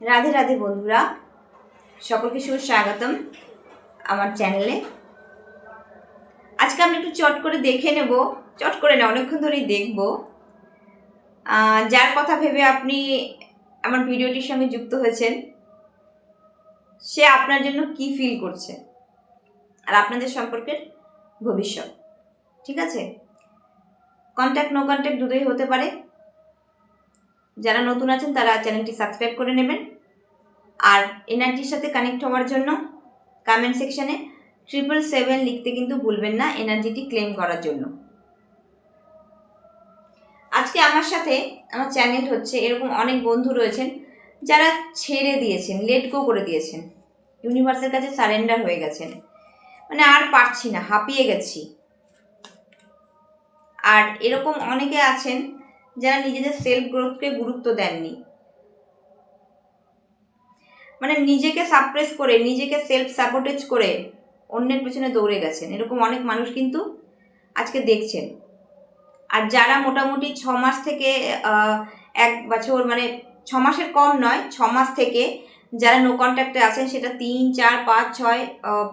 রাধে রাধে বন্ধুরা, সকলকে সুস্বাগতম আমার চ্যানেলে। আজকে আমরা একটু চট করে দেখে নেব, চট করে না অনেকক্ষণ ধরেই দেখব, যার কথা ভেবে আপনি আমার ভিডিওটির সঙ্গে যুক্ত হয়েছেন সে আপনার জন্য কি ফিল করছে আর আপনাদের সম্পর্কের ভবিষ্যৎ। ঠিক আছে, কন্ট্যাক্ট নো কন্ট্যাক্ট দুটোই হতে পারে। যারা নতুন আছেন তারা চ্যানেলটি সাবস্ক্রাইব করে নেবেন। আর এনার্জির সাথে কানেক্ট হওয়ার জন্য কমেন্ট সেকশনে 777 লিখতে কিন্তু ভুলবেন না, এনার্জিটি ক্লেম করার জন্য। আজকে আমার সাথে আমার চ্যানেল হচ্ছে এরকম অনেক বন্ধু রয়েছেন যারা ছেড়ে দিয়েছেন, লেট গো করে দিয়েছেন, ইউনিভার্সের কাছে সারেন্ডার হয়ে গেছেন, মানে আর পারছি না, হাঁপিয়ে গেছি। আর এরকম অনেকে আছেন যারা নিজেদের সেলফ গ্রোথকে গুরুত্ব দেননি, মানে নিজেকে সাপ্রেস করে, নিজেকে সেলফ সাপোর্টেজ করে অন্যের পেছনে দৌড়ে গেছেন। এরকম অনেক মানুষ কিন্তু আজকে দেখছেন। আর যারা মোটামুটি 6 মাস থেকে 1 বছর, মানে 6 মাসের কম নয়, 6 মাস থেকে যারা নো কন্ট্যাক্টে আছেন, সেটা 3, 4, 5, 6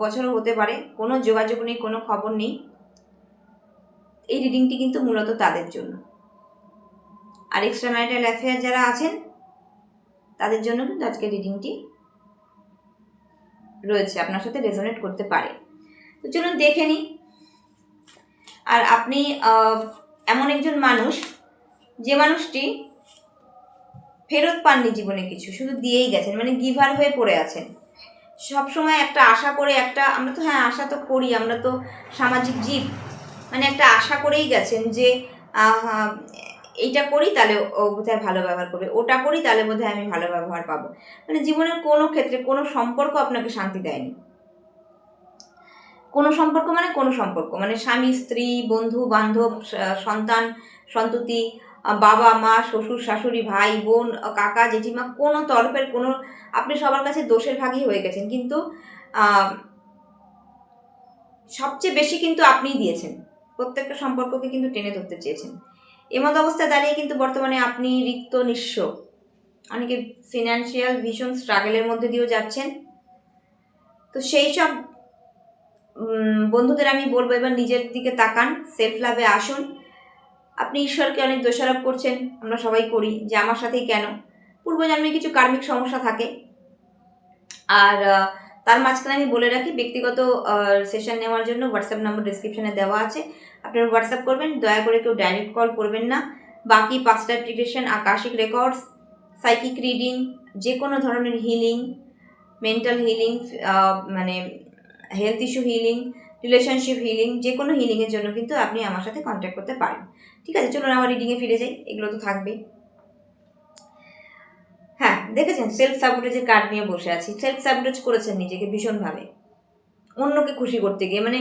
বছরও হতে পারে, কোনো যোগাযোগ নেই, কোনো খবর নেই, এই রিডিংটি কিন্তু মূলত তাদের জন্য। আর এক্সট্রা ম্যারিটাল অ্যাফেয়ার যারা আছেন তাদের জন্য কিন্তু আজকে রিডিংটি রয়েছে, আপনার সাথে রেজোনেট করতে পারে। তো চলুন দেখে নিই। আর আপনি এমন একজন মানুষ, যে মানুষটি ফেরত পাননি জীবনে কিছু, শুধু দিয়েই গেছেন, মানে গিভার হয়ে পড়ে আছেন। সবসময় একটা আশা করে, আমরা তো আশা তো করি, আমরা তো সামাজিক জীব, মানে একটা আশা করেই গেছেন যে এইটা করি তাহলে ও বোধহয় ভালো ব্যবহার করবে, ওটা করি তাহলে বোধহয় আমি ভালো ব্যবহার পাবো। মানে জীবনের কোনো ক্ষেত্রে কোনো সম্পর্ক আপনাকে শান্তি দেয়নি। কোনো সম্পর্ক মানে স্বামী স্ত্রী, বন্ধু বান্ধব, সন্তান সন্ততি, বাবা মা, শ্বশুর শাশুড়ি, ভাই বোন, কাকা জেঠিমা, কোনো তরফের কোনো, আপনি সবার কাছে দোষের ভাগী হয়ে গেছেন, কিন্তু সবচেয়ে বেশি কিন্তু আপনিই দিয়েছেন। প্রত্যেকটা সম্পর্ককে কিন্তু টেনে ধরতে চেয়েছেন। এমত অবস্থায় দাঁড়িয়ে কিন্তু বর্তমানে আপনি রিক্ত, নিঃস্ব, অনেকে ফিনান্সিয়াল ভীষণ স্ট্রাগলের মধ্যে দিয়েও যাচ্ছেন। তো সেই সব বন্ধুদের আমি বলবো, এবার নিজের দিকে তাকান, সেলফ লাভে আসুন। আপনি ঈশ্বরকে অনেক দোষারোপ করছেন, আমরা সবাই করি, যে আমার সাথেই কেন। পূর্বজন্মে কিছু কার্মিক সমস্যা থাকে। আর তার মাঝখানে আমি বলে রাখি, ব্যক্তিগত সেশন নেওয়ার জন্য হোয়াটসঅ্যাপ নম্বর ডিসক্রিপশনে দেওয়া আছে, আপনারা হোয়াটসঅ্যাপ করবেন, দয়া করে কেউ ডাইরেক্ট কল করবেন না। বাকি past life regression, akashic records, psychic reading, যে কোনো ধরনের হিলিং, মেন্টাল হিলিং, মানে health issue healing, relationship healing, যে কোনো হিলিংয়ের জন্য কিন্তু আপনি আমার সাথে কন্ট্যাক্ট করতে পারেন। ঠিক আছে, চলুন আমার রিডিংয়ে ফিরে যাই, এগুলো তো থাকবেই। হ্যাঁ, দেখেছেন সেলফ সাবোটেজের কার্ড নিয়ে বসে আছি। সেলফ সাবোটেজ করেছেন নিজেকে ভীষণভাবে, অন্যকে খুশি করতে গিয়ে, মানে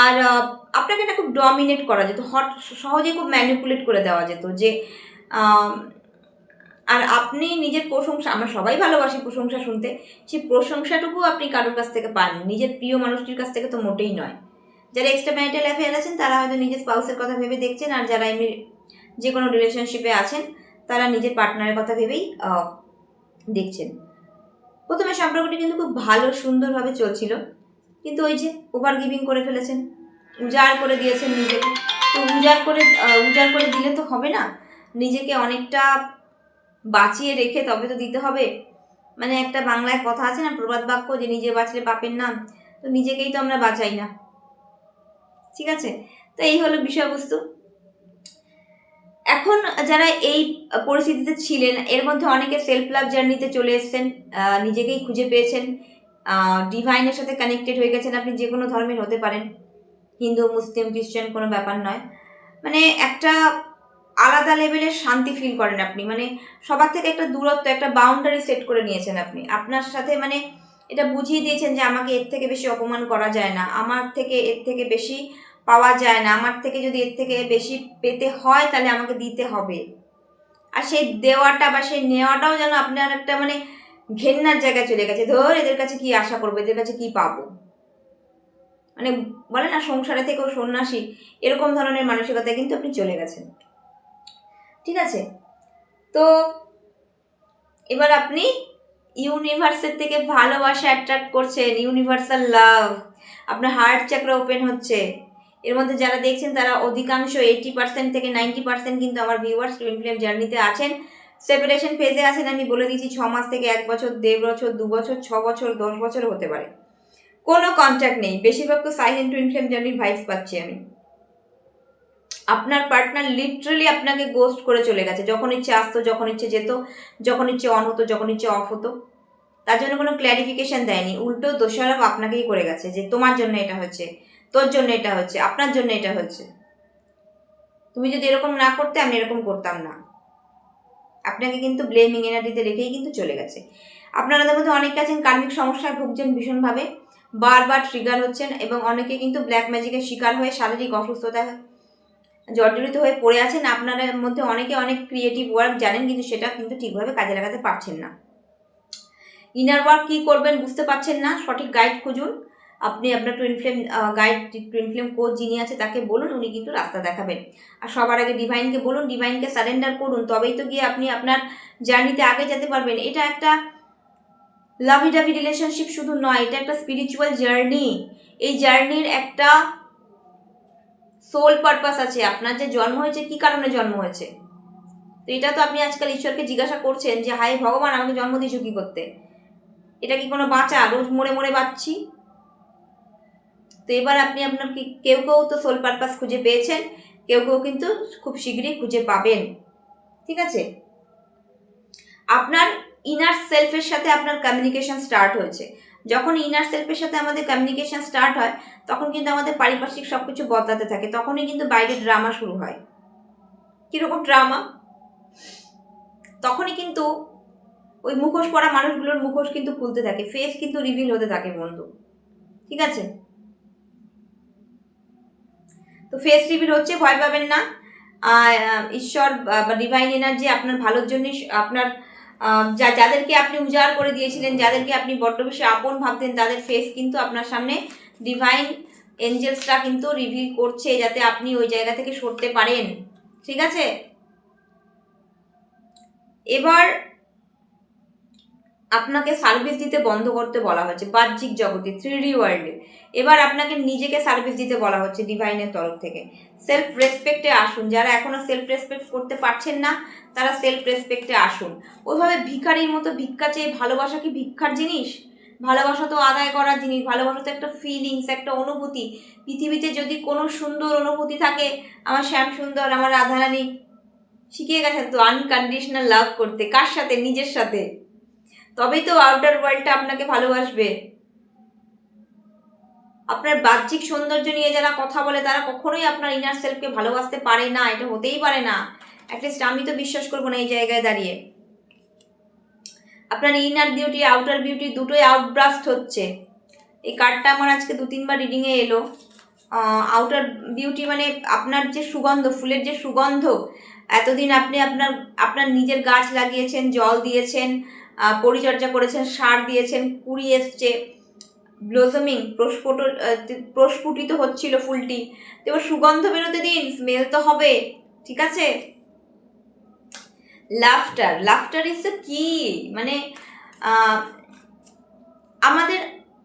আর আপনাকে না খুব ডমিনেট করা যেত, সহজেই খুব ম্যানিপুলেট করে দেওয়া যেত, যে আর আপনি নিজের প্রশংসা, আমরা সবাই ভালোবাসি প্রশংসা শুনতে, সেই প্রশংসাটুকু আপনি কারোর কাছ থেকে পান, নিজের প্রিয় মানুষটির কাছ থেকে তো মোটেই নয়। যারা এক্সট্রা ম্যারিটাল অ্যাফেয়ার আছেন তারা হয়তো নিজের স্পাউসের কথা ভেবে দেখছেন, আর যারা এমনি যে কোনো রিলেশনশিপে আছেন তারা নিজের পার্টনারের কথা ভেবেই দেখছেন। প্রথমে সম্পর্কটি কিন্তু খুব ভালো সুন্দরভাবে চলছিল, কিন্তু ওই যে ওভার গিভিং করে ফেলেছেন, উজাড় করে দিয়েছেন নিজেকে। তো উজাড় করে দিলে তো হবে না, নিজেকে অনেকটা বাঁচিয়ে রেখে তবে তো দিতে হবে। মানে একটা বাংলায় কথা আছে না, প্রবাদ বাক্য, যে নিজে বাঁচলে পাপের নাম, তো নিজেকেই তো আমরা বাঁচাই না। ঠিক আছে, তো এই হলো বিষয়বস্তু। এখন যারা এই পরিস্থিতিতে ছিলেন, এর মধ্যে অনেকে সেলফ লাভ জার্নিতে চলে এসেছেন, নিজেকেই খুঁজে পেয়েছেন, ডিভাইনের সাথে কানেক্টেড হয়ে গেছেন। আপনি যে কোনো ধর্মের হতে পারেন, হিন্দু, মুসলিম, খ্রিস্টান, কোনো ব্যাপার নয়। মানে একটা আলাদা লেভেলের শান্তি ফিল করেন আপনি, মানে সবার থেকে একটা দূরত্ব, একটা বাউন্ডারি সেট করে নিয়েছেন আপনি আপনার সাথে, মানে এটা বুঝিয়ে দিয়েছেন যে আমাকে এর থেকে বেশি অপমান করা যায় না, আমার থেকে এর থেকে বেশি পাওয়া যায় না, আমার থেকে যদি এর থেকে বেশি পেতে হয় তাহলে আমাকে দিতে হবে। আর সেই দেওয়াটা বা সেই নেওয়াটাও যেন আপনার একটা মানে ঘেন্নার জায়গায় চলে গেছে, ধর এদের কাছে কি আশা করবো, এদের কাছে কি পাবো, মানে বলে না সংসারে থেকেও সন্ন্যাসী, এরকম ধরনের মানসিকতায় কিন্তু আপনি চলে গেছেন। ঠিক আছে, তো এবার আপনি ইউনিভার্সের থেকে ভালোবাসা অ্যাট্রাক্ট করছেন, ইউনিভার্সাল লাভ, আপনার হার্ট চাকরা ওপেন হচ্ছে। এর মধ্যে যারা দেখছেন তারা অধিকাংশ 80% থেকে 90% কিন্তু আমার ভিউয়ার্স টুইন ফ্লেম জার্নিতে আছেন, সেপারেশন ফেজে আছেন। আমি বলে দিচ্ছি 6 মাস থেকে 1 বছর, 1.5 বছর, 2 বছর, 6 বছর, 10 বছরও হতে পারে। কোনো কন্ট্যাক্ট নেই, বেশিরভাগ তো সাইলেন্ট টুইন ফ্লেম জার্নির ভাইবস পাচ্ছি আমি। আপনার পার্টনার লিটারালি আপনাকে গোস্ট করে চলে গেছে, যখন ইচ্ছে আসতো, যখন ইচ্ছে যেত, যখন ইচ্ছে অন হতো, যখন ইচ্ছে অফ হতো। তার জন্য কোনো ক্ল্যারিফিকেশন দেয়নি, উল্টো দোষারোপ আপনাকেই করে গেছে যে তোমার জন্য এটা হচ্ছে, তোর জন্য এটা হচ্ছে, আপনার জন্য এটা হচ্ছে। তুমি যদি এরকম না করতে আমি এরকম করতাম না। আপনাকে কিন্তু ব্লেমিং এনার্জিতে রেখেই কিন্তু চলে গেছে। আপনাদের মধ্যে অনেকে আছেন কার্মিক সমস্যায় ভুগছেন ভীষণভাবে, বারবার ট্রিগার হচ্ছেন, এবং অনেকে কিন্তু ব্ল্যাক ম্যাজিকের শিকার হয়ে শারীরিক অসুস্থতায় জর্জরিত হয়ে পড়ে আছেন। আপনাদের মধ্যে অনেকে অনেক ক্রিয়েটিভ ওয়ার্ক জানেন, কিন্তু সেটা কিন্তু ঠিকভাবে কাজে লাগাতে পারছেন না। ইনার ওয়ার্ক কী করবেন বুঝতে পারছেন না, সঠিক গাইড খুঁজুন। আপনি আপনার twin flame guide, twin flame coach যিনি আছে তাকে বলুন, উনি কিন্তু রাস্তা দেখাবেন। আর সবার আগে ডিভাইনকে বলুন, ডিভাইনকে সারেন্ডার করুন, তবেই তো গিয়ে আপনি আপনার জার্নিতে আগে যেতে পারবেন। এটা একটা লাভি ডাভি রিলেশনশিপ শুধু নয়, এটা একটা স্পিরিচুয়াল জার্নি। এই জার্নির একটা সোল পারপাস আছে। আপনার যে জন্ম হয়েছে কী কারণে জন্ম হয়েছে, তো এটা তো আপনি আজকাল ঈশ্বরকে জিজ্ঞাসা করছেন যে হাই ভগবান আমাকে জন্ম দিয়েছো কী করতে, এটা কি কোনো বাঁচা, রোজ মরে মরে বাঁচছি। তো এবার আপনি আপনার কি কেউ কেউ তো সোল পারপাস খুঁজে পেয়েছেন, কেউ কেউ কিন্তু খুব শীঘ্রই খুঁজে পাবেন। ঠিক আছে, আপনার ইনার সেলফের সাথে আপনার কমিউনিকেশন স্টার্ট হয়েছে। যখন ইনার সেলফের সাথে আমাদের কমিউনিকেশন স্টার্ট হয় তখন কিন্তু আমাদের পারিপার্শ্বিক সব কিছু বদলাতে থাকে, তখনই কিন্তু বাইরে ড্রামা শুরু হয়। কীরকম ড্রামা? তখনই কিন্তু ওই মুখোশ পরা মানুষগুলোর মুখোশ কিন্তু খুলতে থাকে, ফেস কিন্তু রিভিল হতে থাকে বন্ধু। ঠিক আছে, তো ফেস রিভিল হচ্ছে, ভয় পাবেন না। ঈশ্বর বা ডিভাইন এনার্জি আপনার ভালোর জন্যই, আপনার যাদেরকে আপনি উজাড় করে দিয়েছিলেন, যাদেরকে আপনি বড্ড বেশি আপন ভাবতেন, তাদের ফেস কিন্তু আপনার সামনে ডিভাইন এঞ্জেলসরা কিন্তু রিভিল করছে, যাতে আপনি ওই জায়গা থেকে সরতে পারেন। ঠিক আছে, এবার আপনাকে সার্ভিস দিতে বন্ধ করতে বলা হচ্ছে বাহ্যিক জগতে, 3D ওয়ার্ল্ডে। এবার আপনাকে নিজেকে সার্ভিস দিতে বলা হচ্ছে ডিভাইনের তরফ থেকে। সেলফ রেসপেক্টে আসুন, যারা এখনও সেলফ রেসপেক্ট করতে পারছেন না তারা সেলফ রেসপেক্টে আসুন। ওইভাবে ভিখারির মতো ভিক্ষা চেয়ে, ভালোবাসা কি ভিক্ষার জিনিস? ভালোবাসা তো আদায় করার জিনিস, ভালোবাসা তো একটা ফিলিংস, একটা অনুভূতি। পৃথিবীতে যদি কোনো সুন্দর অনুভূতি থাকে, আমার শ্যাম সুন্দর, আমার রাধারানী শিখিয়ে গেছেন তো আনকন্ডিশনাল লাভ করতে। কার সাথে? নিজের সাথে। তবেই তো আউটার ওয়ার্ল্ডটা আপনাকে ভালোবাসবে। আপনার বাহ্যিক সৌন্দর্য নিয়ে যারা কথা বলে তারা কখনোই আপনার ইনার সেলফকে ভালোবাসতে পারে না, এটা হতেই পারে না। অ্যাটলিস্ট আমি তো বিশ্বাস করবো না এই জায়গায় দাঁড়িয়ে। আপনার ইনার বিউটি, আউটার বিউটি দুটোই আউটব্রাস্ট হচ্ছে। এই কার্ডটা আমার আজকে 2-3বার রিডিংয়ে এলো। আউটার বিউটি মানে আপনার যে সুগন্ধ, ফুলের যে সুগন্ধ, এতদিন আপনি আপনার আপনার নিজের গাছ লাগিয়েছেন, জল দিয়েছেন, পরিচর্যা করেছেন, সার দিয়েছেন, কুড়ি এসছে, ব্লজমিং, প্রস্ফুটিত হচ্ছিল ফুলটি। তো এবার সুগন্ধ বেরোতে দিন, স্মেল তো হবে। ঠিক আছে, লাফটার ইজ দ্য কি, মানে আমাদের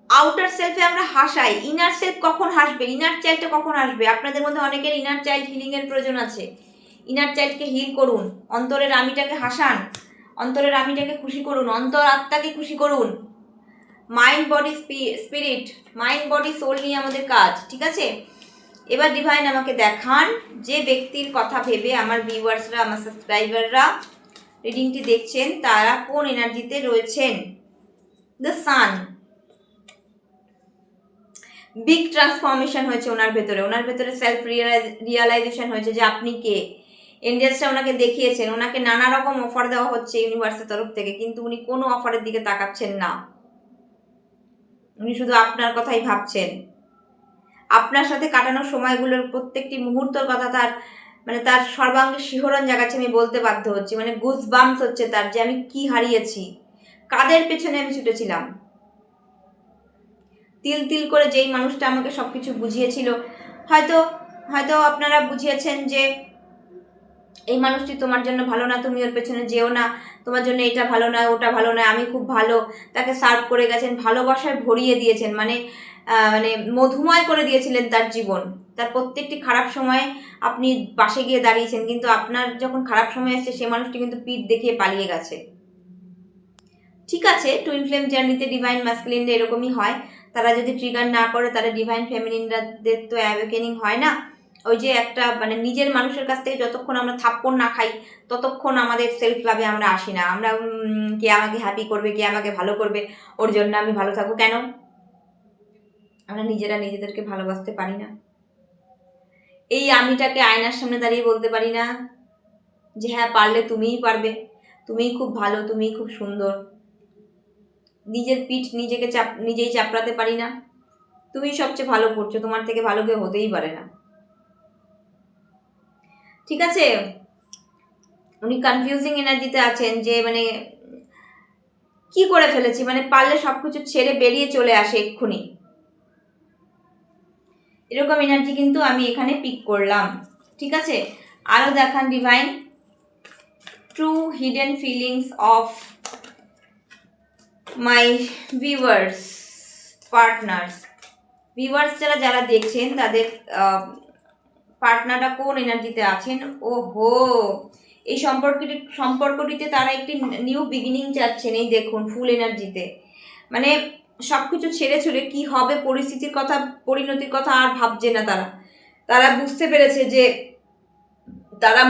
আউটার সেলফে আমরা হাসাই, ইনার সেলফ কখন হাসবে, ইনার চাইল্ডটা কখন হাসবে? আপনাদের মধ্যে অনেকের ইনার চাইল্ড হিলিংয়ের প্রয়োজন আছে। ইনার চাইল্ডকে হিল করুন, অন্তরের আমিটাকে হাসান, অন্তরের আমিটাকে খুশি করুন, অন্তর আত্মাকে খুশি করুন। Mind body spirit, mind body soul নিয়ে আমাদের কাজ। ঠিক আছে, এবার ডিভাইন আমাকে দেখান যে ব্যক্তির কথা ভেবে আমার ভিউয়ার্সরা, আমার সাবস্ক্রাইবাররা রিডিংটি দেখছেন তারা কোন এনার্জিতে রয়েছেন। দ্য সান, বিগ ট্রান্সফরমেশন হয়েছে ওনার ভেতরে সেলফ রিয়ালাইজেশন হয়েছে যে আপনি কে। এঞ্জেলসটা ওনাকে দেখিয়েছেন, ওনাকে নানা রকম অফার দেওয়া হচ্ছে ইউনিভার্সের তরফ থেকে, কিন্তু উনি কোনো অফারের দিকে তাকাচ্ছেন না। উনি শুধু আপনার কথাই ভাবছেন। আপনার সাথে কাটানোর সময়গুলোর প্রত্যেকটি মুহূর্তের কথা তার সর্বাঙ্গে শিহরণ জাগাচ্ছে, আমি বলতে বাধ্য হচ্ছি, মানে গুজ বাম্পস হচ্ছে তার, যে আমি কি হারিয়েছি, কাদের পেছনে আমি ছুটেছিলাম। তিল তিল করে যেই মানুষটা আমাকে সব কিছু বুঝিয়েছিল, হয়তো আপনারা বুঝিয়েছেন যে এই মানুষটি তোমার জন্য ভালো না, তুমি ওর পেছনে যেও না, তোমার জন্য এটা ভালো না, ওটা ভালো না, আমি খুব ভালো, তাকে সার্ভ করে গেছেন, ভালোবাসায় ভরিয়ে দিয়েছেন, মানে মানে মধুময় করে দিয়েছিলেন তার জীবন। তার প্রত্যেকটি খারাপ সময়ে আপনি পাশে গিয়ে দাঁড়িয়েছেন, কিন্তু আপনার যখন খারাপ সময় আসছে সে মানুষটি কিন্তু পিঠ দেখিয়ে পালিয়ে গেছে। ঠিক আছে, টুইন ফ্লেম জার্নিতে ডিভাইন ম্যাসকুলিনরা এরকমই হয়, তারা যদি ট্রিগার না করে তারা ডিভাইন ফেমিনিনদের তো অ্যাওয়েকেনিং হয় না। ওই যে একটা মানে নিজের মানুষের কাছ থেকে যতক্ষণ আমরা থাপ্পড় না খাই ততক্ষণ আমাদের সেলফ লাভে আমরা আসি না। আমরা কে আমাকে হ্যাপি করবে, কে আমাকে ভালো করবে, ওর জন্য আমি ভালো থাকবো কেন? আমরা নিজেরা নিজেদেরকে ভালোবাসতে পারি না। এই আমিটাকে আয়নার সামনে দাঁড়িয়ে বলতে পারি না যে হ্যাঁ পারলে তুমিই পারবে, তুমিই খুব ভালো, তুমিই খুব সুন্দর। নিজের পিঠ নিজেই চাপড়াতে পারি না, তুমি সবচেয়ে ভালো করছো, তোমার থেকে ভালো কেউ হতেই পারে না। ঠিক আছে, উনি কনফিউজিং এনার্জিতে আছেন যে মানে কি করে ফেলেছি, মানে পারলে সবকিছু ছেড়ে বেরিয়ে চলে আসে এক্ষুনি, এরকম এনার্জি কিন্তু আমি এখানে পিক করলাম। ঠিক আছে, আরও দেখান divine true hidden feelings of my viewers partners. Viewers যারা দেখছেন তাদের পার্টনাররা কোন এনার্জিতে আছেন। ওহো, এই সম্পর্কটিতে তারা একটি নিউ বিগিনিং চাচ্ছেন। এই দেখুন ফুল এনার্জিতে, মানে সব কিছু ছেড়ে ছুড়ে কী হবে পরিস্থিতির কথা, পরিণতির কথা আর ভাবছে না। তারা বুঝতে পেরেছে যে তারা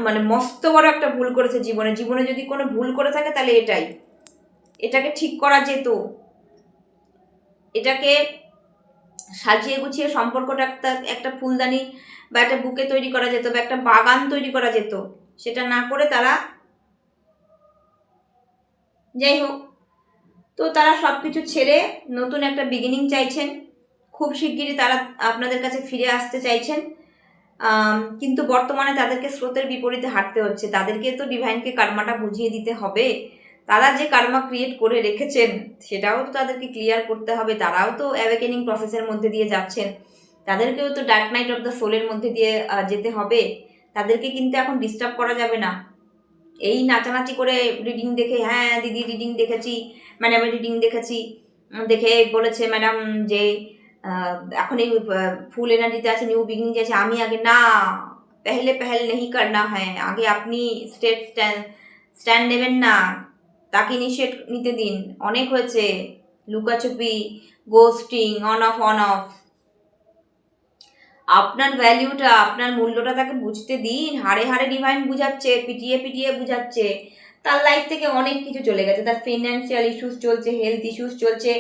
মানে মস্ত বড় একটা ভুল করেছে জীবনে যদি কোনো ভুল করে থাকে তাহলে এটাকে ঠিক করা যেত, এটাকে সাজিয়ে গুছিয়ে সম্পর্কটা একটা ফুলদানি বা একটা বুকে তৈরি করা যেত বা একটা বাগান তৈরি করা যেত, সেটা না করে তারা, যাই হোক, তো তারা সব কিছু ছেড়ে নতুন একটা বিগিনিং চাইছেন। খুব শিগগিরই তারা আপনাদের কাছে ফিরে আসতে চাইছেন, কিন্তু বর্তমানে তাদেরকে স্রোতের বিপরীতে হাঁটতে হচ্ছে। তাদেরকে তো ডিভাইনকে কার্মাটা বুঝিয়ে দিতে হবে। তারা যে কার্মা ক্রিয়েট করে রেখেছেন সেটাও তো তাদেরকে ক্লিয়ার করতে হবে। তারাও তো অ্যাওয়েকেনিং প্রসেসের মধ্যে দিয়ে যাচ্ছেন, তাদেরকেও তো ডার্ক নাইট অফ দ্য সোলের মধ্যে দিয়ে যেতে হবে। তাদেরকে কিন্তু এখন ডিস্টার্ব করা যাবে না। এই নাচানাচি করে রিডিং দেখে, হ্যাঁ দিদি রিডিং দেখেছি, ম্যাডামের রিডিং দেখেছি, দেখে বলেছে ম্যাডাম যে এখন এই ফুল এনার্জিতে আছে, নিউ বিগিনিং আছে, আমি আগে না, পেহেল নেই করনা হ্যাঁ, আগে আপনি স্ট্যান্ড নেবেন না, তাকে ইনিশিয়েট নিতে দিন। অনেক হয়েছে লুকাচুপি, গোস্টিং, অন অফ। আপনার ভ্যালিউটা, আপনার মূল্যটা তাকে বুঝতে দিন। হাড়ে হাড়ে ডিভাইন বুঝাচ্ছে, পিটিয়ে বুঝাচ্ছে। তার লাইফ থেকে অনেক কিছু চলে গেছে, তার ফিনান্সিয়াল ইস্যুস চলছে, হেলথ ইস্যুস চলছে,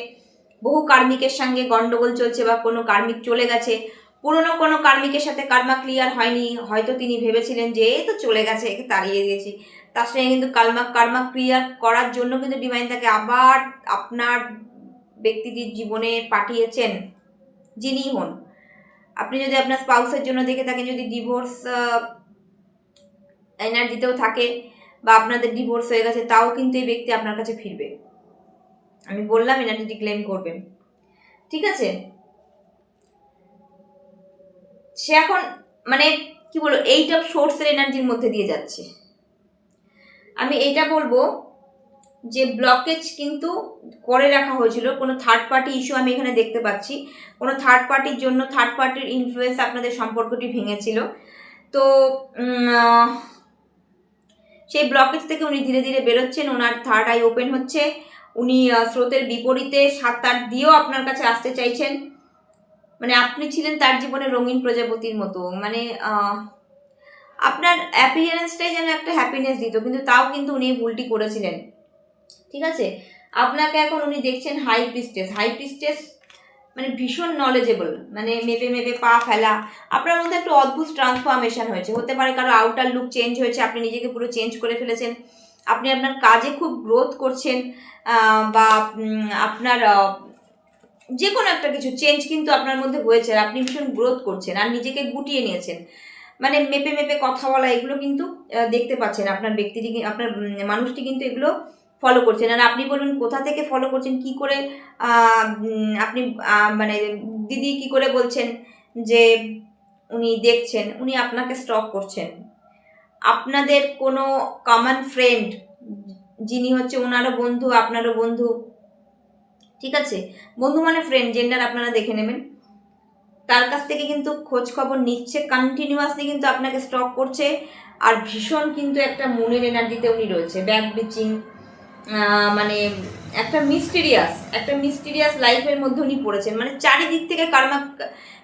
বহু কার্মিকের সঙ্গে গন্ডগোল চলছে বা কোনো কার্মিক চলে গেছে, পুরনো কোনো কার্মিকের সাথে কার্মা ক্লিয়ার হয়নি, হয়তো তিনি ভেবেছিলেন যে এই তো চলে গেছে, একে তাড়িয়ে দিয়েছি, তার সঙ্গে কিন্তু কার্মা ক্লিয়ার করার জন্য কিন্তু ডিভাইন তাকে আবার আপনার ব্যক্তিটির জীবনে পাঠিয়েছেন, যিনি হন। আপনি যদি আপনার স্পাউসের জন্য দেখে থাকেন, যদি ডিভোর্স এনার্জিতেও থাকে বা আপনাদের ডিভোর্স হয়ে গেছে, তাও কিন্তু এই ব্যক্তি আপনার কাছে ফিরবে। আমি বললাম এনার্জি ক্লেম করবেন। ঠিক আছে, সে এখন মানে কি বলবো, এইটা সোর্সের এনার্জির মধ্যে দিয়ে যাচ্ছে। আমি এইটা বলবো যে ব্লকেজ কিন্তু করে রাখা হয়েছিল, কোনো থার্ড পার্টি ইস্যু আমি এখানে দেখতে পাচ্ছি, কোনো থার্ড পার্টির জন্য, থার্ড পার্টির ইনফ্লুয়েন্স আপনাদের সম্পর্কটি ভেঙেছিল। তো সেই ব্লকেজ থেকে উনি ধীরে ধীরে বেরোচ্ছেন, ওনার থার্ড আই ওপেন হচ্ছে, উনি স্রোতের বিপরীতে 7-8 দিয়েও আপনার কাছে আসতে চাইছেন। মানে আপনি ছিলেন তার জীবনে রঙিন প্রজাপতির মতো, মানে আপনার অ্যাপিয়ারেন্সটাই যেন একটা হ্যাপিনেস দিত, কিন্তু তাও কিন্তু উনি ভুলটি করেছিলেন। ঠিক আছে, আপনাকে এখন উনি দেখছেন হাই প্রিস্টেস, মানে ভীষণ নলেজেবল, মানে মেপে পা ফেলা। আপনার মধ্যে একটা অদ্ভুত ট্রান্সফরমেশন হয়েছে, হতে পারে কারো আউটার লুক চেঞ্জ হয়েছে, আপনি নিজেকে পুরো চেঞ্জ করে ফেলেছেন, আপনি আপনার কাজে খুব গ্রোথ করছেন, বা আপনার যে কোনো একটা কিছু চেঞ্জ কিন্তু আপনার মধ্যে হয়েছে, আপনি ভীষণ গ্রোথ করছেন আর নিজেকে গুটিয়ে নিয়েছেন। মানে মেপে কথা বলা, এগুলো কিন্তু দেখতে পাচ্ছেন আপনার ব্যক্তিটি, আপনার মানুষটি কিন্তু এগুলো ফলো করছেন। আর আপনি বলুন কোথা থেকে ফলো করছেন, কি করে আপনি মানে দিদি কি করে বলছেন যে উনি দেখছেন, উনি আপনাকে স্টক করছেন। আপনাদের কোনো কমন ফ্রেন্ড, যিনি হচ্ছে ওনারও বন্ধু আপনারও বন্ধু, ঠিক আছে, বন্ধু মানে ফ্রেন্ড, জেন্ডার আপনারা দেখে নেবেন, তার কাছ থেকে কিন্তু খোঁজ খবর নিচ্ছে, কন্টিনিউয়াসলি কিন্তু আপনাকে স্টক করছে। আর ভীষণ কিন্তু একটা মনের এনার্জিতে উনি রয়েছে, ব্যাক ব্রিচিং, মানে একটা মিস্টিরিয়াস লাইফের মধ্যে উনি পড়েছেন, মানে চারিদিক থেকে কার্মা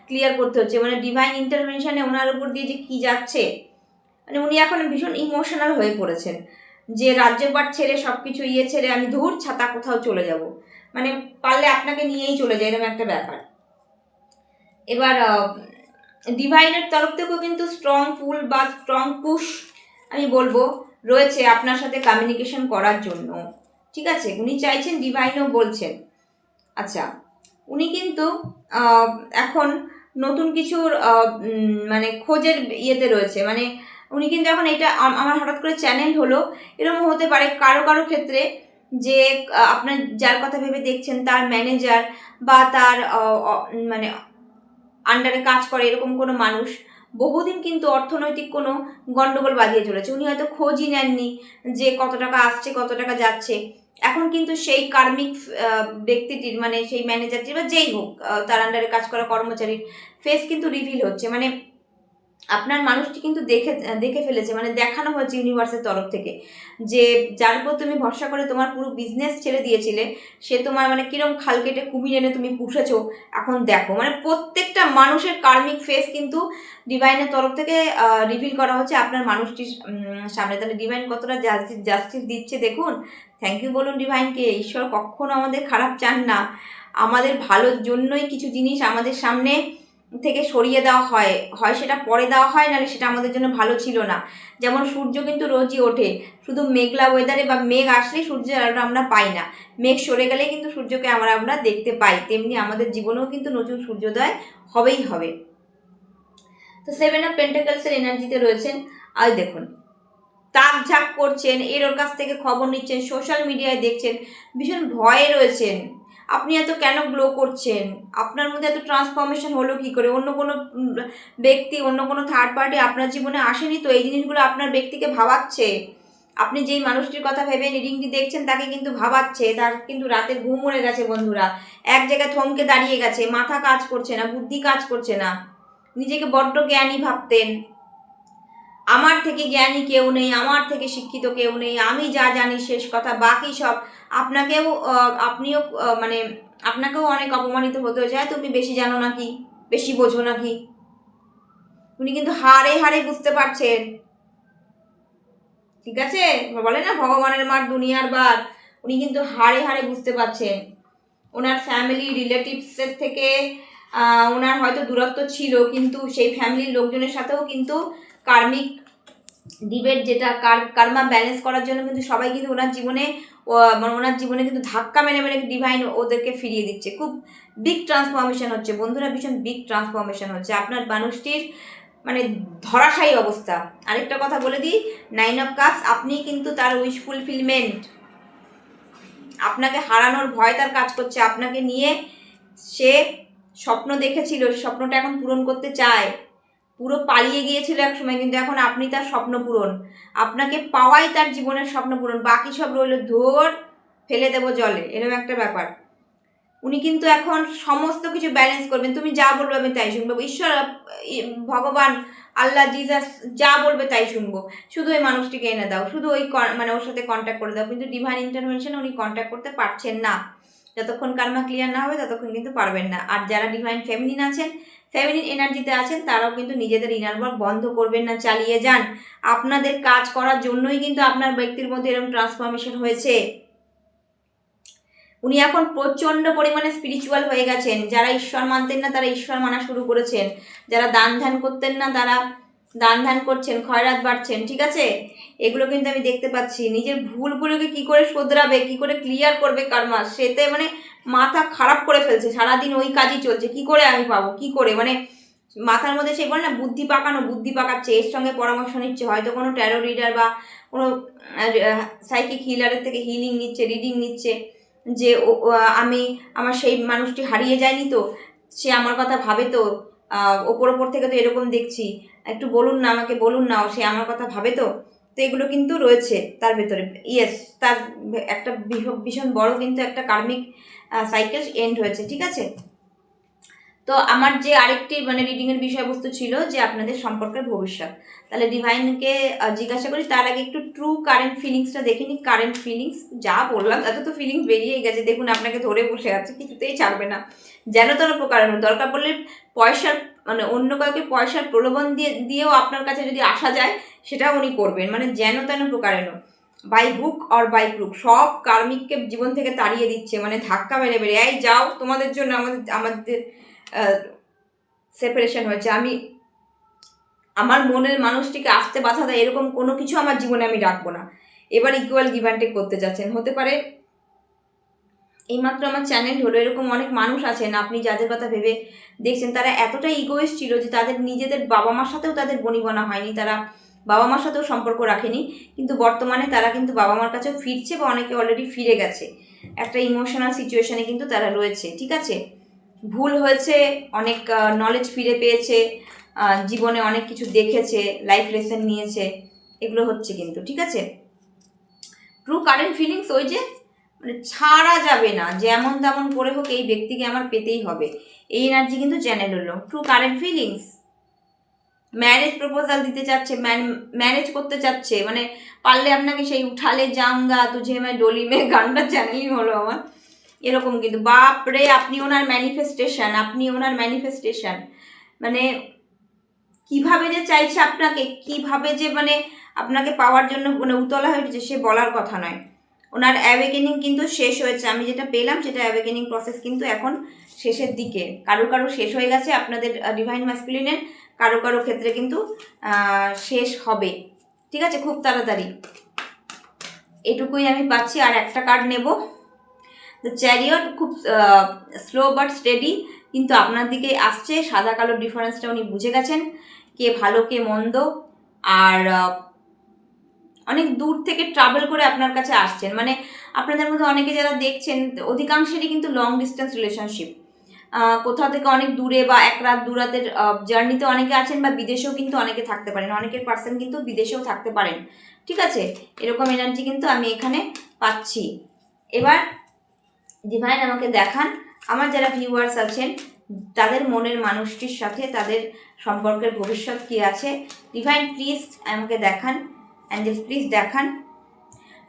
ক্লিয়ার করতে হচ্ছে, মানে ডিভাইন ইন্টারভেনশনে ওনার উপর দিয়ে যে কী যাচ্ছে, মানে উনি এখন ভীষণ ইমোশনাল হয়ে পড়েছেন, যে রাজ্যপাট ছেড়ে সব কিছু ছেড়ে আমি ধূর ছাতা কোথাও চলে যাব, মানে পারলে আপনাকে নিয়েই চলে যায়, এরকম একটা ব্যাপার। এবার ডিভাইনের তরফ থেকেও কিন্তু স্ট্রং পুল বা স্ট্রং পুশ আমি বলবো রয়েছে আপনার সাথে কমিউনিকেশন করার জন্য, ঠিক আছে, উনি চাইছেন, ডিভাইনও বলছেন। আচ্ছা, উনি কিন্তু এখন নতুন কিছুর মানে খোঁজের ইয়েতে রয়েছে, মানে উনি কিন্তু এখন এটা আমার হঠাৎ করে চ্যানেল হলো, এরকম হতে পারে কারো কারো ক্ষেত্রে, যে আপনার যার কথা ভেবে দেখছেন তার ম্যানেজার বা তার মানে আন্ডারে কাজ করে এরকম কোনো মানুষ বহুদিন কিন্তু অর্থনৈতিক কোনো গন্ডগোল বাঁধিয়ে চলেছে, উনি হয়তো খোঁজই নেননি যে কত টাকা আসছে কত টাকা যাচ্ছে। এখন কিন্তু সেই কার্মিক ব্যক্তিটির, মানে সেই ম্যানেজারটির বা যেই হোক তার আন্ডারে কাজ করা কর্মচারীর ফেস কিন্তু রিভিল হচ্ছে, মানে আপনার মানুষটি কিন্তু দেখে ফেলেছে, মানে দেখানো হয়েছে ইউনিভার্সের তরফ থেকে, যে যার উপর তুমি ভরসা করে তোমার পুরো বিজনেস ছেড়ে দিয়েছিলে, সে তোমার মানে কিরম খাল কেটে কুমির এনে তুমি পুষেছো, এখন দেখো, মানে প্রত্যেকটা মানুষের কার্মিক ফেস কিন্তু ডিভাইনের তরফ থেকে রিভিল করা হচ্ছে আপনার মানুষটির সামনে। তাহলে ডিভাইন কতটা জাস্টিস দিচ্ছে দেখুন। থ্যাংক ইউ বলুন ডিভাইনকে। ঈশ্বর কখনো আমাদের খারাপ চান না, আমাদের ভালোর জন্যই কিছু জিনিস আমাদের সামনে থেকে সরিয়ে দেওয়া হয়, হয় সেটা পরে দেওয়া হয়, নাহলে সেটা আমাদের জন্য ভালো ছিল না। যেমন সূর্য কিন্তু রোজই ওঠে, শুধু মেঘলা ওয়েদারে বা মেঘ আসলেই সূর্যের আলোটা আমরা পাই না, মেঘ সরে গেলে কিন্তু সূর্যকে আমরা দেখতে পাই, তেমনি আমাদের জীবনেও কিন্তু নতুন সূর্যোদয় হবেই হবে। তো 7 অফ পেন্টাকলসের এনার্জিতে রয়েছেন, আর দেখুন তাক ঝাঁক করছেন, ওর কাছ থেকে খবর নিচ্ছেন, সোশ্যাল মিডিয়ায় দেখছেন, ভীষণ ভয়ে রয়েছেন, আপনি এত কেন গ্লো করছেন, আপনার মধ্যে এত ট্রান্সফরমেশন হলো কী করে, অন্য কোনো ব্যক্তি, অন্য কোনো থার্ড পার্টি আপনার জীবনে আসেনি তো এই জিনিসগুলো আপনার ব্যক্তিকে ভাবাচ্ছে, আপনি যেই মানুষটির কথা ভেবে রিডিংটি দেখছেন তাকে কিন্তু ভাবাচ্ছে, তার কিন্তু রাতের ঘুম উড়ে গেছে বন্ধুরা, এক জায়গায় থমকে দাঁড়িয়ে গেছে, মাথা কাজ করছে না, বুদ্ধি কাজ করছে না, নিজেকে বড্ড জ্ঞানী ভাবতেন, আমার থেকে জ্ঞানী কেউ নেই, আমার থেকে শিক্ষিত কেউ নেই, আমি যা জানি শেষ কথা, বাকি সব আপনিও মানে আপনাকেও অনেক অপমানিত হতে হয়েছে, তুমি বেশি জানো নাকি, বেশি বোঝো নাকি, উনি কিন্তু হারে হারে বুঝতে পারছেন, ঠিক আছে, বলে না ভগবানের মার দুনিয়ার বার, উনি কিন্তু হারে হারে বুঝতে পারছেন, ওনার ফ্যামিলি রিলেটিভসের থেকে ওনার হয়তো দূরত্ব ছিল, কিন্তু সেই ফ্যামিলির লোকজনের সাথেও কিন্তু কার্মিক ডিবেট, যেটা কার্মা ব্যালেন্স করার জন্য কিন্তু সবাই কিন্তু ওনার জীবনে মানে ওনার জীবনে কিন্তু ধাক্কা মেরে মেরে ডিভাইন ওদেরকে ফিরিয়ে দিচ্ছে, খুব বিগ ট্রান্সফরমেশন হচ্ছে বন্ধুরা, ভীষণ বিগ ট্রান্সফরমেশন হচ্ছে আপনার মানুষটির, মানে ধরাশায়ী অবস্থা। আরেকটা কথা বলে দিই, 9 অফ কাপস, আপনি কিন্তু তার উইশ ফুলফিলমেন্ট, আপনাকে হারানোর ভয় তার কাজ করছে, আপনাকে নিয়ে সে স্বপ্ন দেখেছিল, স্বপ্নটা এখন পূরণ করতে চায়, পুরো পালিয়ে গিয়েছিল এক সময়, কিন্তু এখন আপনি তার স্বপ্ন পূরণ, আপনাকে পাওয়াই তার জীবনের স্বপ্ন পূরণ, বাকি সব রইল ধর ফেলে দেবো জলে, এরকম একটা ব্যাপার। উনি কিন্তু এখন সমস্ত কিছু ব্যালেন্স করবেন, তুমি যা বলবে আমি তাই শুনবো, ঈশ্বর ভগবান আল্লাহ জিজাস যা বলবে তাই শুনবো, শুধু ওই মানুষটিকে এনে দাও, শুধু ওই মানে ওর সাথে কন্ট্যাক্ট করে দাও, কিন্তু ডিভাইন ইন্টারভেনশনে উনি কন্ট্যাক্ট করতে পারছেন না, যতক্ষণ কার্মা ক্লিয়ার না হবে ততক্ষণ কিন্তু পারবেন না। আর যারা ডিভাইন ফেমিনিন আছেন, ফেমিনিন এনার্জিতে আছেন, তারাও কিন্তু নিজেদের ইনার ওয়ার্ক বন্ধ করবেন না, চালিয়ে যান, আপনাদের কাজ করার জন্যই কিন্তু আপনার ব্যক্তির মধ্যে এরকম ট্রান্সফরমেশন হয়েছে। উনি এখন প্রচণ্ড পরিমাণে স্পিরিচুয়াল হয়ে গেছেন, যারা ঈশ্বর মানতেন না তারা ঈশ্বর মানা শুরু করেছেন, যারা দান ধ্যান করতেন না তারা দান ধ্যান করছেন, খয়রাত বাড়ছেন, ঠিক আছে, এগুলো কিন্তু আমি দেখতে পাচ্ছি। নিজের ভুলগুলোকে কি করে শোধরাবে, কি করে ক্লিয়ার করবে কার্মা, সেতে মানে মাথা খারাপ করে ফেলছে, সারাদিন ওই কাজই চলছে, কি করে আমি পাবো, কি করে, মানে মাথার মধ্যে সেই বলে না বুদ্ধি পাকানো, বুদ্ধি পাকাচ্ছে, এর সঙ্গে পরামর্শ নিচ্ছে, হয়তো কোনো ট্যারো রিডার বা কোনো সাইকিক হিলারের থেকে হিলিং নিচ্ছে, রিডিং নিচ্ছে, যে আমি আমার সেই মানুষটি হারিয়ে যায়নি তো, সে আমার কথা ভাবে তো, ওপর ওপর থেকে তো এরকম দেখছি, একটু বলুন না আমাকে, বলুন না, সে আমার কথা ভাবে তো। তো এগুলো কিন্তু রয়েছে তার ভেতরে। ইয়েস, তার একটা ভীষণ বড় কিন্তু একটা কার্মিক সাইকেল এন্ড হয়েছে, ঠিক আছে। তো আমার যে আরেকটি মানে রিডিংয়ের বিষয়বস্তু ছিল যে আপনাদের সম্পর্কের ভবিষ্যৎ, তাহলে ডিভাইনকে জিজ্ঞাসা করি তার আগে একটু ট্রু কারেন্ট ফিলিংসটা দেখে নিই। কারেন্ট ফিলিংস যা বললাম তাতে তো ফিলিংস বেরিয়েই গেছে, দেখুন আপনাকে ধরে বসে আছে, কিছুতেই ছাড়বে না, যেন তেন প্রকারেণ। দরকার পড়লে পয়সার মানে অন্য কাউকে পয়সার প্রলোভন দিয়েও আপনার কাছে যদি আসা যায় সেটাও উনি করবেন, মানে যেন তেন প্রকারেণ, by hook or by crook সব কার্মিককে জীবন থেকে তাড়িয়ে দিচ্ছে, মানে ধাক্কা মেরে মেরে, এই যাও, তোমাদের জন্য আমাদের সেপারেশন হয়েছে, আমি আমার মনের মানুষটিকে আসতে বাধা দেয় এরকম কোনো কিছু আমার জীবনে আমি রাখবো না। এবার ইকুয়াল গিভ অ্যান্ড টেক করতে যাচ্ছেন, হতে পারে এইমাত্র আমার চ্যানেল হলো, এরকম অনেক মানুষ আছেন আপনি যাদের কথা ভেবে দেখছেন তারা এতটাই ইগোইস্ট ছিল যে তাদের নিজেদের বাবা মার সাথেও তাদের বনিবনা হয়নি, তারা বাবা মার সাথেও সম্পর্ক রাখেনি, কিন্তু বর্তমানে তারা কিন্তু বাবা মার কাছেও ফিরছে বা অনেকে অলরেডি ফিরে গেছে, একটা ইমোশনাল সিচুয়েশনে কিন্তু তারা রয়েছে, ঠিক আছে। ভুল হয়েছে, অনেক নলেজ ফিরে পেয়েছে, জীবনে অনেক কিছু দেখেছে, লাইফ লেসন নিয়েছে, এগুলো হচ্ছে কিন্তু, ঠিক আছে। ট্রু কারেন্ট ফিলিংস ওই যে মানে ছাড়া যাবে না, যেমন তেমন করে হোক এই ব্যক্তিকে আমার পেতেই হবে, এই এনার্জি কিন্তু চ্যানেল হলো। True current feelings marriage proposal দিতে চাচ্ছে, ম্যারেজ করতে চাচ্ছে, মানে পারলে আপনাকে সেই উঠালে জাঙ্গা তুঝে মে ডোলি মে গানটা চ্যানেলিং হলো আমার, এরকম কিন্তু বাপরে আপনি ওনার ম্যানিফেস্টেশন, আপনি ওনার ম্যানিফেস্টেশন, মানে কিভাবে যে চাইছে আপনাকে, কিভাবে যে মানে আপনাকে পাওয়ার জন্য মানে উতলা হয়ে উঠেছে সে বলার কথা নয়। ওনার অ্যাওয়েকেনিং কিন্তু শেষ হয়েছে, আমি যেটা পেলাম সেটা অ্যাওয়েকেনিং প্রসেস কিন্তু এখন শেষের দিকে, কারো কারো শেষ হয়ে গেছে আপনাদের ডিভাইন ম্যাসকুলিনের, কারো কারো ক্ষেত্রে কিন্তু শেষ হবে, ঠিক আছে, খুব তাড়াতাড়ি। এটুকুই আমি পাচ্ছি। আর একটা কার্ড নেব, দ্য চ্যারিয়ট, খুব স্লো বাট স্টেডি কিন্তু আপনার দিকে আসছে, সাদা কালো ডিফারেন্সটা উনি বুঝে গেছেন, কে ভালো কে মন্দ, আর অনেক দূর থেকে ট্রাভেল করে আপনার কাছে আসছেন, মানে আপনাদের মধ্যে অনেকে যারা দেখছেন অধিকাংশেরই কিন্তু লং ডিস্টেন্স রিলেশনশিপ, কোথাও থেকে অনেক দূরে বা এক রাত দু রাতের জার্নিতে অনেকে আছেন, বা বিদেশেও কিন্তু অনেকে থাকতে পারেন, অনেকের পার্সন কিন্তু বিদেশেও থাকতে পারেন, ঠিক আছে, এরকম এনার্জি কিন্তু আমি এখানে পাচ্ছি। এবার ডিভাইন আমাকে দেখান আমার যারা ভিউয়ার্স আছেন তাদের মনের মানুষটির সাথে তাদের সম্পর্কের ভবিষ্যৎ কী আছে। ডিভাইন প্লিজ আমাকে দেখান, অ্যাঞ্জেলস প্লিজ দেখান।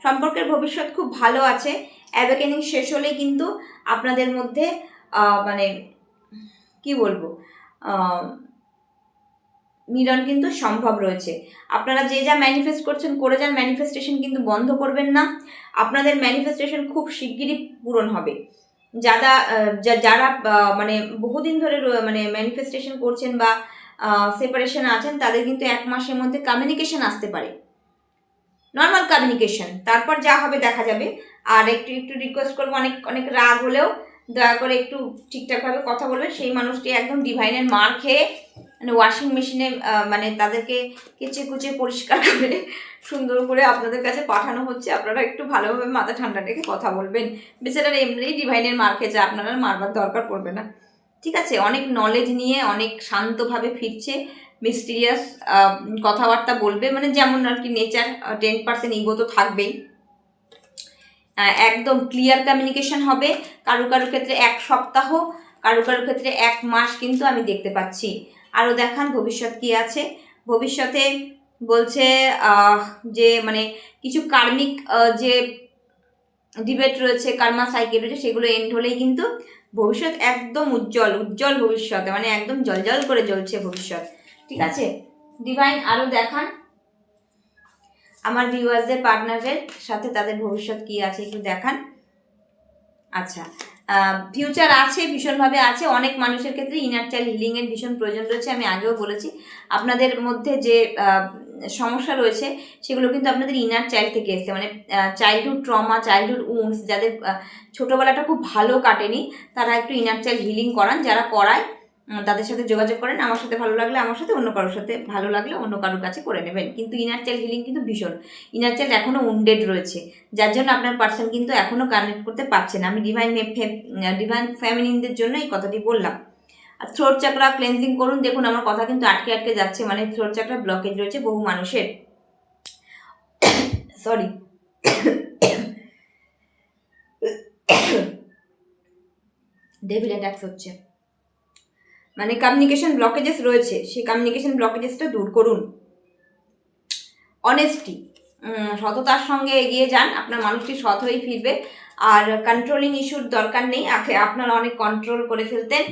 সম্পর্কের ভবিষ্যৎ খুব ভালো আছে, অ্যাওয়েকেনিং শেষ হলেই কিন্তু আপনাদের মধ্যে মানে কি বলবো মিলন কিন্তু সম্ভব রয়েছে। আপনারা যে যা ম্যানিফেস্ট করছেন করে যান, ম্যানিফেস্টেশন কিন্তু বন্ধ করবেন না, আপনাদের ম্যানিফেস্টেশন খুব শিগগিরই পূরণ হবে। যারা মানে বহুদিন ধরে মানে ম্যানিফেস্টেশন করছেন বা সেপারেশনে আছেন তাদের কিন্তু 1 মাসের মধ্যে কমিউনিকেশন আসতে পারে, নর্মাল কমিউনিকেশন, তারপর যা হবে দেখা যাবে। আর একটু একটু রিকোয়েস্ট করবো, অনেক অনেক রাগ হলেও দয়া করে একটু ঠিকঠাকভাবে কথা বলবেন। সেই মানুষটি একদম ডিভাইনের মার খেয়ে মানে ওয়াশিং মেশিনে মানে তাদেরকে কেচে কুচে পরিষ্কার করে সুন্দর করে আপনাদের কাছে পাঠানো হচ্ছে, আপনারা একটু ভালোভাবে মাথা ঠান্ডা রেখে কথা বলবেন। বেচারা এমনিই ডিভাইনের মার খেয়েছে, আপনারা মারবার দরকার পড়বে না, ঠিক আছে। অনেক নলেজ নিয়ে অনেক শান্তভাবে ফিরছে, মিস্টিরিয়াস কথাবার্তা বলবে, মানে যেমন আর কি নেচার, 10% ইগো তো থাকবেই, একদম ক্লিয়ার কমিউনিকেশন হবে। কারো কারো ক্ষেত্রে 1 সপ্তাহ, কারো কারো ক্ষেত্রে 1 মাস কিন্তু আমি দেখতে পাচ্ছি। আরও দেখান ভবিষ্যৎ কী আছে। ভবিষ্যতে বলছে যে মানে কিছু কার্মিক যে ডিবেট রয়েছে, কার্মা সাইকেল রয়েছে, সেগুলো এন্ড হলেই কিন্তু ভবিষ্যৎ একদম উজ্জ্বল উজ্জ্বল ভবিষ্যৎ, মানে একদম জলজল করে জ্বলছে ভবিষ্যৎ, ঠিক আছে। ডিভাইন আরও দেখান আমার ভিউয়ার্সদের পার্টনারের সাথে তাদের ভবিষ্যৎ কী আছে একটু দেখান। আচ্ছা, ফিউচার আছে, ভীষণভাবে আছে। অনেক মানুষের ক্ষেত্রে ইনার চাইল্ড হিলিংয়ের ভীষণ প্রয়োজন রয়েছে, আমি আগেও বলেছি। আপনাদের মধ্যে যে সমস্যা রয়েছে সেগুলো কিন্তু আপনাদের ইনার চাইল্ড থেকে এসছে, মানে চাইল্ডহুড ট্রমা, চাইল্ডহুড উন্ডস, যাদের ছোটোবেলাটা খুব ভালো কাটেনি তারা একটু ইনার চাইল্ড হিলিং করান, যারা করায় তাদের সাথে যোগাযোগ করেন। আমার সাথে ভালো লাগলে আমার সাথে, অন্য কারোর সাথে ভালো লাগলে অন্য কারোর কাছে করে নেবেন। কিন্তু ইনার চাইল্ড হিলিং কিন্তু ভীষণ, ইনার চাইল্ড এখনও উন্ডেড রয়েছে, যার জন্য আপনার পার্সন কিন্তু এখনও কানেক্ট করতে পারছে না। আমি ডিভাইন ফ্যামিলিনদের জন্য এই কথাটি বললাম। আর থ্রোট চাকরা ক্লেন্সিং করুন। দেখুন আমার কথা কিন্তু আটকে আটকে যাচ্ছে, মানে থ্রোট চাকরা ব্লকেজ রয়েছে বহু মানুষের। সরি, ডেভিল অ্যাটাকস হচ্ছে, মানে কমিউনিকেশন ব্লকেজেস রয়েছে, সেই কমিউনিকেশন ব্লকেজেসটা দূর করুন। অনেস্টি, সততার সঙ্গে এগিয়ে যান, আপনার মানুষটি সৎ হয়েই ফিরবে। আর কন্ট্রোলিং ইস্যুর দরকার নেই, আপনারা অনেক কন্ট্রোল করে ফেলতেন,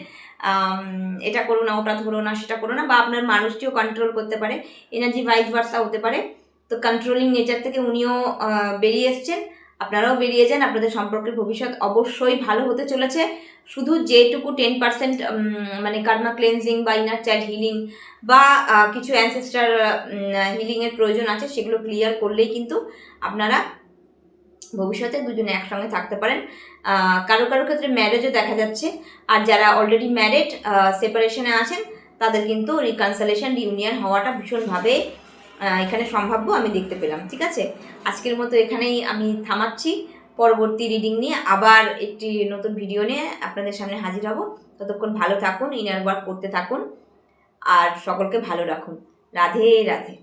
এটা করো না, ওটা ধরো না, সেটা করো না, বা আপনার মানুষটিও কন্ট্রোল করতে পারে, এনার্জি ভাইস ভার্সা হতে পারে। তো কন্ট্রোলিং নেচার থেকে উনিও বেরিয়ে এসছেন, আপনারাও বেরিয়ে যান। আপনাদের সম্পর্কের ভবিষ্যৎ অবশ্যই ভালো হতে চলেছে। শুধু যেটুকু 10% মানে কার্মা ক্লেন্সিং বা ইনার চাইল্ড হিলিং বা কিছু অ্যানসেস্টার হিলিংয়ের প্রয়োজন আছে, সেগুলো ক্লিয়ার করলেই কিন্তু আপনারা ভবিষ্যতে দুজনে একসঙ্গে থাকতে পারেন। কারো কারো ক্ষেত্রে ম্যারেজও দেখা যাচ্ছে। আর যারা অলরেডি ম্যারেড, সেপারেশনে আছেন, তাদের কিন্তু রিকনসিলিয়েশন রিউনিয়ন হওয়াটা ভীষণভাবে এখানে সম্ভাব্য আমি দেখতে পেলাম। ঠিক আছে, আজকের মতো এখানেই আমি থামাচ্ছি। পরবর্তী রিডিং নিয়ে আবার একটি নতুন ভিডিও নিয়ে আপনাদের সামনে হাজির হব। ততক্ষণ ভালো থাকুন, ইনার ওয়ার্ক করতে থাকুন, আর সকলকে ভালো রাখুন। রাধে রাধে।